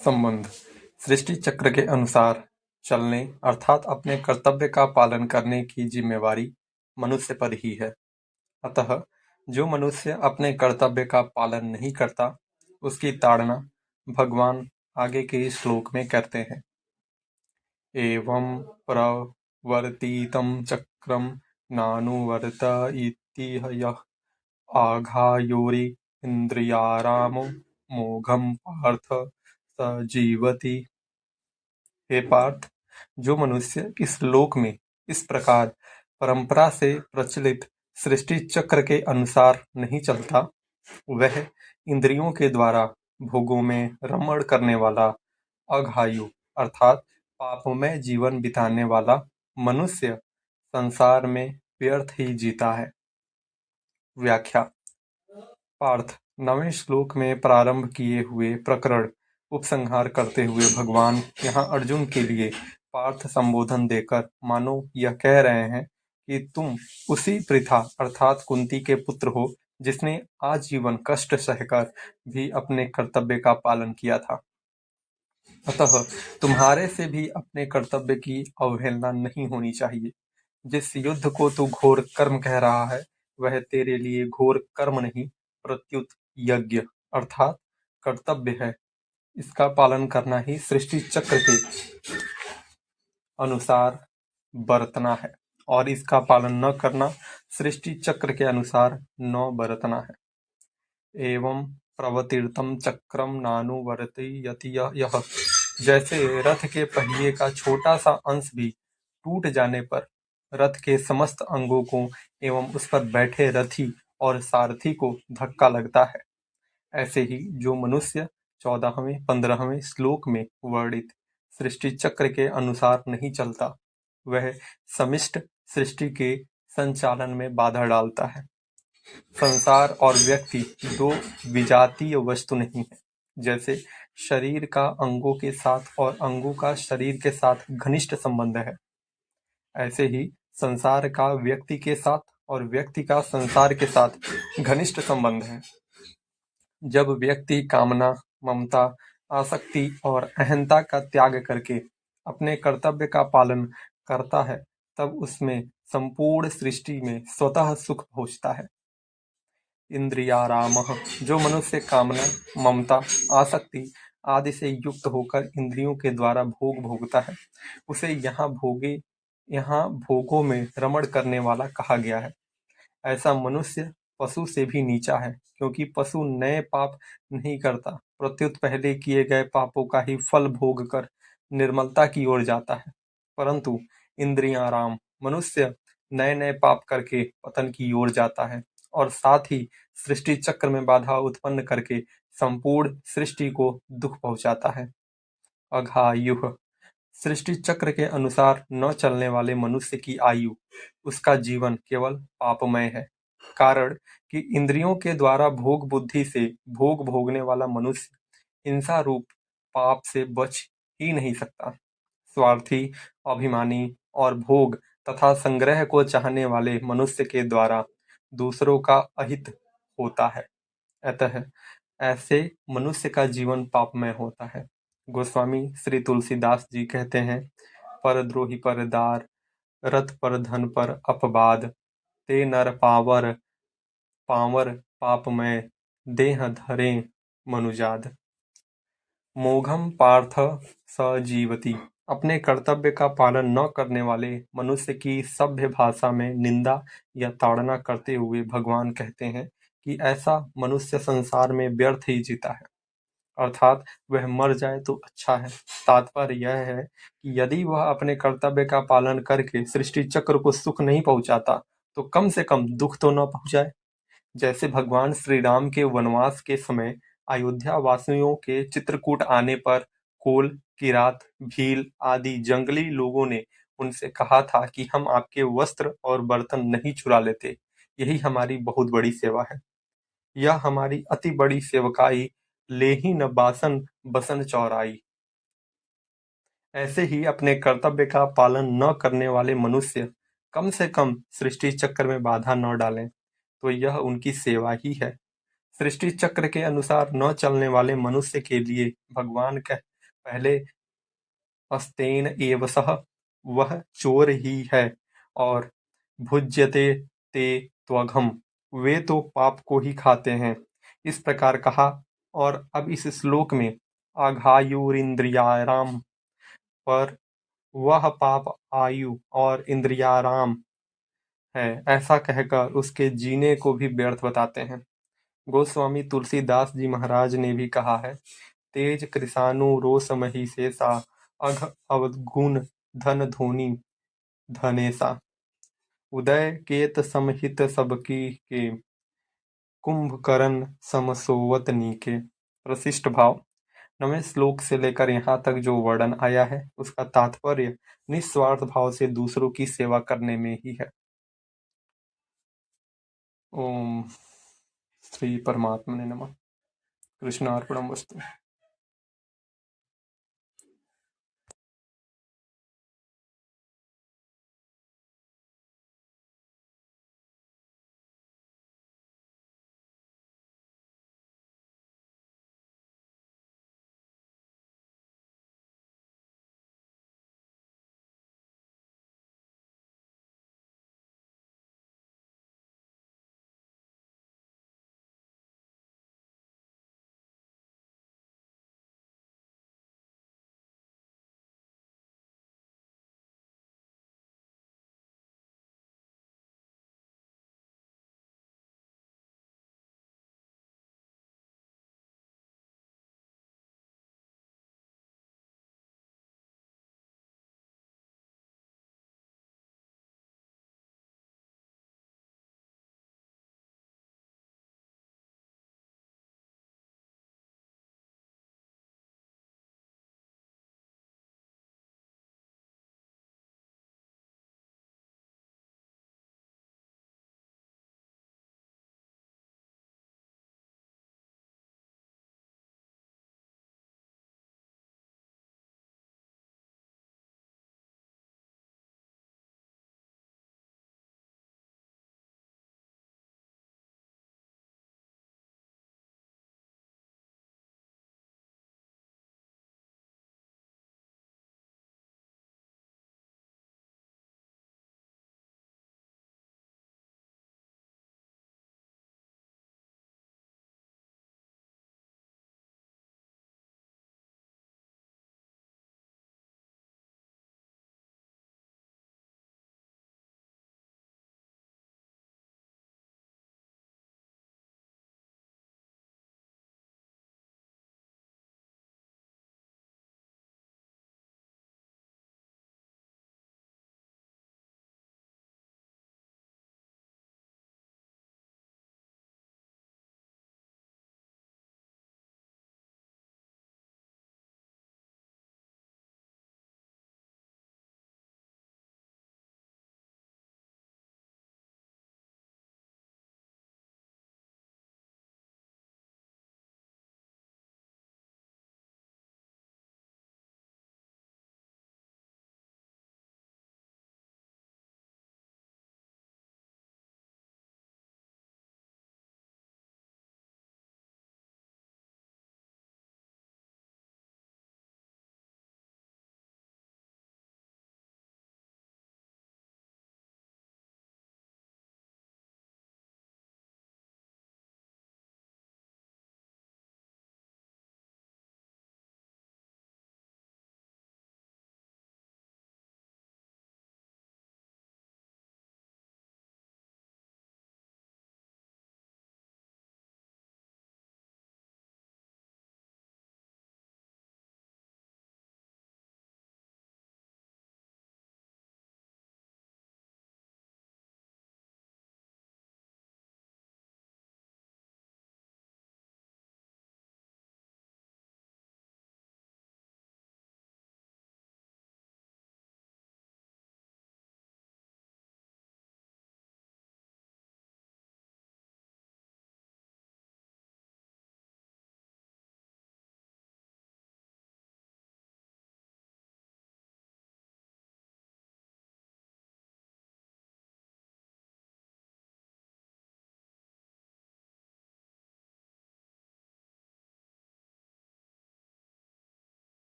संबंध सृष्टि चक्र के अनुसार चलने अर्थात अपने कर्तव्य का पालन करने की जिम्मेवारी मनुष्य पर ही है। अतः जो मनुष्य अपने कर्तव्य का पालन नहीं करता, उसकी ताड़ना भगवान आगे के श्लोक में करते हैं। एवं प्रवर्तितं चक्रं नानुवर्तयति यः आघायोरिन्द्रियारामो मोघम पार्थ स जीवति। हे पार्थ, जो मनुष्य इस लोक में इस प्रकार परंपरा से प्रचलित सृष्टि चक्र के अनुसार नहीं चलता, वह इंद्रियों के द्वारा भोगों में रमण करने वाला अघायु अर्थात पापमय जीवन बिताने वाला मनुष्य संसार में व्यर्थ ही जीता है। व्याख्या। पार्थ, 9वें श्लोक में प्रारंभ किए हुए प्रकरण उपसंहार करते हुए भगवान यहाँ अर्जुन के लिए पार्थ संबोधन देकर मानो यह कह रहे हैं कि तुम उसी पृथा अर्थात कुंती के पुत्र हो जिसने आजीवन कष्ट सहकर भी अपने कर्तव्य का पालन किया था। अतः तुम्हारे से भी अपने कर्तव्य की अवहेलना नहीं होनी चाहिए। जिस युद्ध को तू घोर कर्म कह रहा है, वह तेरे लिए घोर कर्म नहीं प्रत्युत यज्ञ अर्थात कर्तव्य है। इसका पालन करना ही सृष्टि चक्र के अनुसार बरतना है और इसका पालन न करना सृष्टि चक्र के अनुसार न बरतना है। एवं प्रवर्तितं चक्रम नानुवर्तयति यः, जैसे रथ के पहिए का छोटा सा अंश भी टूट जाने पर रथ के समस्त अंगों को एवं उस पर बैठे रथी और सारथी को धक्का लगता है, ऐसे ही जो मनुष्य 14वें 15वें श्लोक में वर्णित सृष्टि चक्र के अनुसार नहीं चलता, वह समिष्ट सृष्टि के संचालन में बाधा डालता है। संसार और व्यक्ति दो विजातीय वस्तु नहीं है। जैसे शरीर का अंगों के साथ और अंगों का शरीर के साथ घनिष्ठ संबंध है, ऐसे ही संसार का व्यक्ति के साथ और व्यक्ति का संसार के साथ घनिष्ठ संबंध है। जब व्यक्ति कामना, ममता, आसक्ति और अहंता का त्याग करके अपने कर्तव्य का पालन करता है, तब उसमें संपूर्ण सृष्टि में स्वतः सुख पहुंचता है। इंद्रियारामः, जो मनुष्य कामना, ममता, आसक्ति आदि से युक्त होकर इंद्रियों के द्वारा भोग भोगता है, उसे यहाँ भोगों में रमण करने वाला कहा गया है। ऐसा मनुष्य पशु से भी नीचा है, क्योंकि पशु नए पाप नहीं करता, प्रत्युत पहले किए गए पापों का ही फल भोग कर निर्मलता की ओर जाता है। परंतु इंद्रियाराम मनुष्य नए नए पाप करके पतन की ओर जाता है और साथ ही सृष्टि चक्र में बाधा उत्पन्न करके संपूर्ण सृष्टि को दुख पहुंचाता है। अघायुः, सृष्टि चक्र के अनुसार न चलने वाले मनुष्य की आयु, उसका जीवन केवल पापमय है। कारण कि इंद्रियों के द्वारा भोग बुद्धि से भोग भोगने वाला मनुष्य हिंसा रूप पाप से बच ही नहीं सकता। स्वार्थी, अभिमानी और भोग तथा संग्रह को चाहने वाले मनुष्य के द्वारा दूसरों का अहित होता है। अतः ऐसे मनुष्य का जीवन पापमय होता है। गोस्वामी श्री तुलसीदास जी कहते हैं, परद्रोही पर दार, रथ पर धन पर अपवाद, ते नर पावर पावर पापमय, देह धरे मनुजाद। मोघम पार्थ स जीवति, अपने कर्तव्य का पालन न करने वाले मनुष्य की सभ्य भाषा में निंदा या ताड़ना करते हुए भगवान कहते हैं कि ऐसा मनुष्य संसार में व्यर्थ ही जीता है, अर्थात वह मर जाए तो अच्छा है। तात्पर्य यह है कि यदि वह अपने कर्तव्य का पालन करके सृष्टि चक्र को सुख नहीं पहुंचाता, तो कम से कम दुख तो न पहुंचाए। जैसे भगवान श्री राम के वनवास के समय अयोध्या वासियों के चित्रकूट आने पर कोल, किरात, भील आदि जंगली लोगों ने उनसे कहा था कि हम आपके वस्त्र और बर्तन नहीं चुरा लेते, यही हमारी बहुत बड़ी सेवा है। यह हमारी अति बड़ी सेवकाई, लेहि न बासन बसन चौराई। ऐसे ही अपने कर्तव्य का पालन न करने वाले मनुष्य कम से कम सृष्टि चक्र में बाधा न डालें, तो यह उनकी सेवा ही है। सृष्टि चक्र के अनुसार न चलने वाले मनुष्य के लिए भगवान पहले अस्तेन एव सः, वह चोर ही है, और भुज्यते ते त्वघम्, वे तो पाप को ही खाते हैं। इस प्रकार कहा। और अब इस श्लोक में आघायुरिंद्रियाराम पर वह पाप आयु और इंद्रियाराम है, ऐसा कहकर उसके जीने को भी व्यर्थ बताते हैं। गोस्वामी तुलसीदास जी महाराज ने भी कहा है, तेज कृषाणु रोषमही शेषा, अघ अवगुण धन धोनी धनेसा, उदय केत समहित सबकी के, कुंभकर्ण समसोवत नीके। प्रशिष्ट भाव। 9वें श्लोक से लेकर यहाँ तक जो वर्णन आया है उसका तात्पर्य निस्वार्थ भाव से दूसरों की सेवा करने में ही है। ओम श्री परमात्मने नमः। कृष्णार्पणमस्तु।